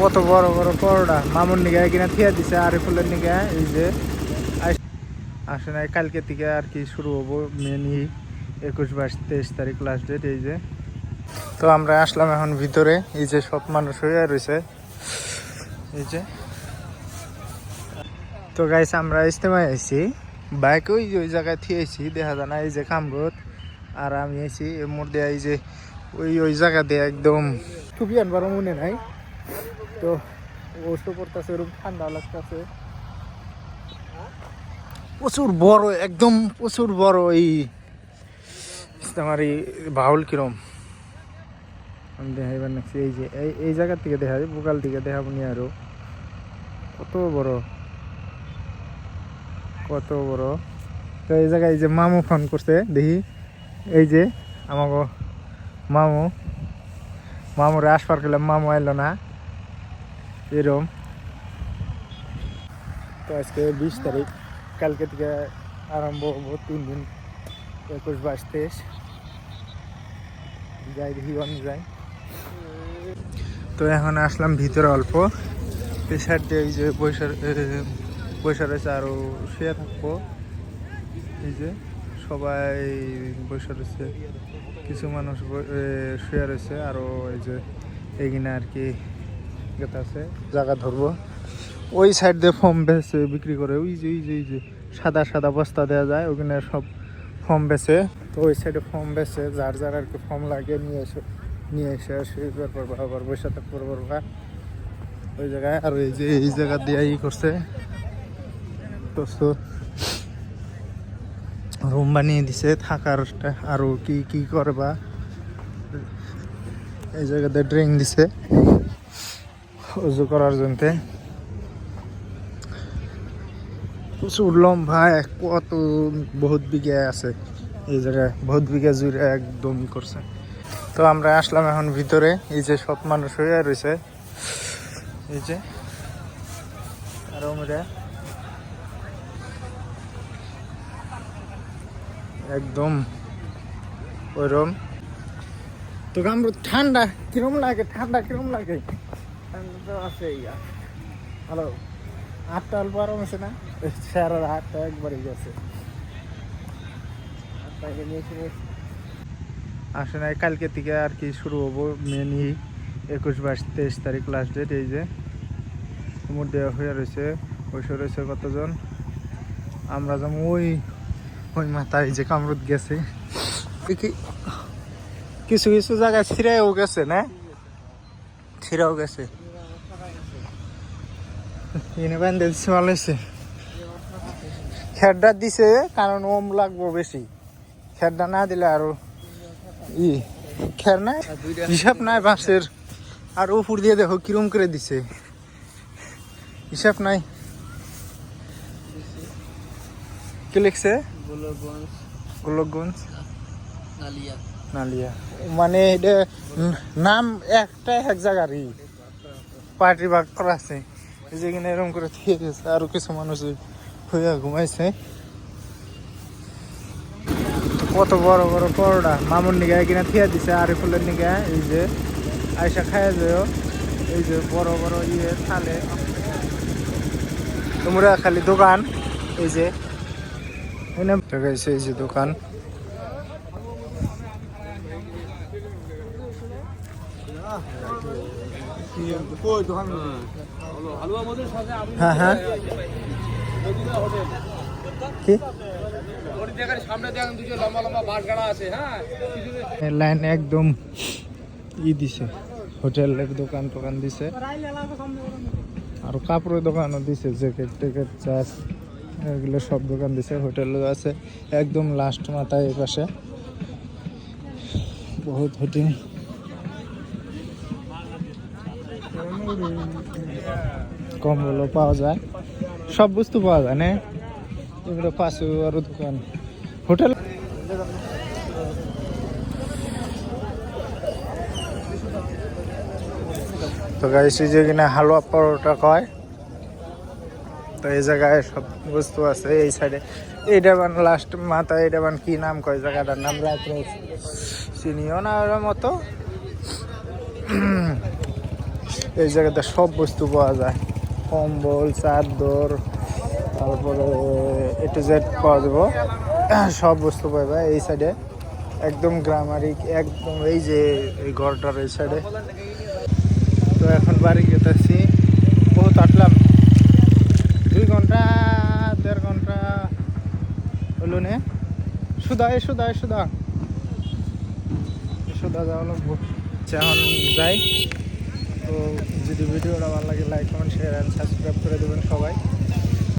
কত বড় বড় পরোটা মামুর নিগায় কিনা থিয়া দিছে আরিফুলের নিগায়। এই যে আসে নাই, কালকে থেকে আর কি শুরু হবো মেনি 21, 22, 23 তারিখ লাস্ট ডেট। এই যে তো আমরা আসলাম এখন ভিতরে। এই যে সব মানুষ হয়ে রয়েছে। এই যে তো গাইস আমরা ইস্তেমায় আইছি, বাইক ওই ওই জায়গায় থিয়েছি দেখা যায় না। এই যে কামরুদ আর আমি আইছি এর মধ্যে। এই যে ওই জায়গা দিয়ে একদম খুবই আনবার মনে নাই তো ওষু পড়তেছে, ওরকম ঠান্ডা লাগতেছে। প্রচুর বড়, একদম প্রচুর বড় এই আমার এই বাউল কিরম আমি দেখাইবার নাকছি। এই যে এই জায়গার থেকে দেখা যায়, বোকাল থেকে দেখাবো নি আরো কত বড় কত বড়। তো এই জায়গায় এই যে মামু ফোন করছে দেখি। এই যে আমাকে মামুরে আসবার করলাম, মামু আইলো না এরম। তো আজকে 20 তারিখ, কালকে থেকে আরম্ভ হবো 3 দিন, 21, 22, 23 যাই দেখি অনেক যাই। তো এখন আসলাম ভিতরে অল্প, এই সাইড দিয়ে এই যে বৈশা রয়েছে, আরও শুয়ে থাকবো। এই যে সবাই বসে রয়েছে, কিছু মানুষ শুয়ে রয়েছে, আরও এই যে এইখানে আর কি আছে জায়গা ধরবো। ওই সাইড দিয়ে ফর্ম বেচে বিক্রি করে, ওই যে সাদা সাদা বস্তা দেওয়া যায়, ওখানে সব ফর্ম বেচে। তো ওই সাইডে ফর্ম বেচে, যার যার আর কি ফর্ম লাগে নিয়ে এসে শুয়ে পড়বো, আবার বসে থাকতে পারবা ওই জায়গায়। আর এই যে এই জায়গা দিয়ে করছে তো রুম বানিয়ে দিছে থাকার। আরো কি কি করবা, এই জায়গাতে ড্রিং দিছে উজু করার জন্য। প্রচুর লম্বা, কত বহুত বিঘা আছে এই জায়গায়, বহুত বিঘা জুড়ে একদম করছে। তো আমরা আসলাম এখন ভিতরে। এই যে সব মানুষ হয়ে রয়েছে, এই যে আর একদম ওইরকম। তো কামরুদ ঠান্ডা কিরম লাগে? ঠান্ডা কিরম লাগে? ঠান্ডা তো আছে। হ্যালো, 8টা অল্প আরাম আছে না? সারা 8টা একবারই গেছে। আসে নাই, কালকে থেকে আর কি শুরু হবো মেনি 21, 22, 23 তারিখ লাস্ট ডেট। এই যে মধ্যে হয়ে রয়েছে, বসে রয়েছে কতজন। আমরা যেমন ওই মাথায় যে কামরুদ গেছে, কিছু কিছু জায়গায় ছিঁড়াও গেছে না, ছিঁড়াও গেছে। এনে বান্ধে দিচ্ছে, ভালো হয়েছে। খেরটা দিছে কারণ ওম লাগবো বেশি, খেরটা না দিলে আরো খের নাই, হিসাব নাই বাঁশের। আর উপর দিয়ে দেখো কিরম করে দিছে, হিসাব নাই। কি লিখছে? গোলকগঞ্জ নালিয়া, মানে এটা নাম একটা এক জায়গারই পার্টি ভাগ করা আছে। যেখানে এরকম করে দিয়ে গেছে, আরো কিছু মানুষ হইয়া ঘুমাইছে। কত বড় বড় পরোটা মামুর নিগায় কিনা থিয়া দিছে আরিফুলের নিগায়। এই যে আয়সা খাইয়া যাও, এই যে বড় বড় থালে তোমরা খালি দোকান। এই যে এই যে দোকান, হ্যাঁ হ্যাঁ কি লাইন একদম দিছে, হোটেলের দোকান টোকান দিছে, আর কাপড়ের দোকানও দিছে, জ্যাকেট ট্যাকেট চাষ এগুলো সব দোকান দিছে। হোটেলও আছে একদম লাস্ট মাথায় এই পাশে বহুত হোটেল। কম্বলও পাওয়া যায়, সব বস্তু পাওয়া যায় না। এগুলো পাশে আরো দোকান হোটেল। তো গাইস এই যে কিনা হালুয়া পরোটা কয়, তো এই জায়গায় সব বস্তু আছে। এই সাইডে এইটা বান লাস্ট মাথা, এইটা বান কি নাম কয় জায়গাটার নাম, রাত্রে চিনিও না ওর মতো। এই জায়গাতে সব বস্তু পাওয়া যায়, কম্বল, চাদর, তারপরে এ টু জেড পাওয়া যাবো, সব বস্তু পাওয়া যায় এই সাইডে। একদম গ্রামারিক, একদম এই যে এই ঘরটার এই সাইডে। তো এখন বাড়ি যেতেছি, বহুত আটলাম, 2 ঘন্টা 1.5 ঘন্টা হলো নে। সুদা যাওয়া লাগবো, এখন যাই। তো যদি ভিডিওটা ভালো লাগে like comment share and subscribe করে দেবেন সবাই।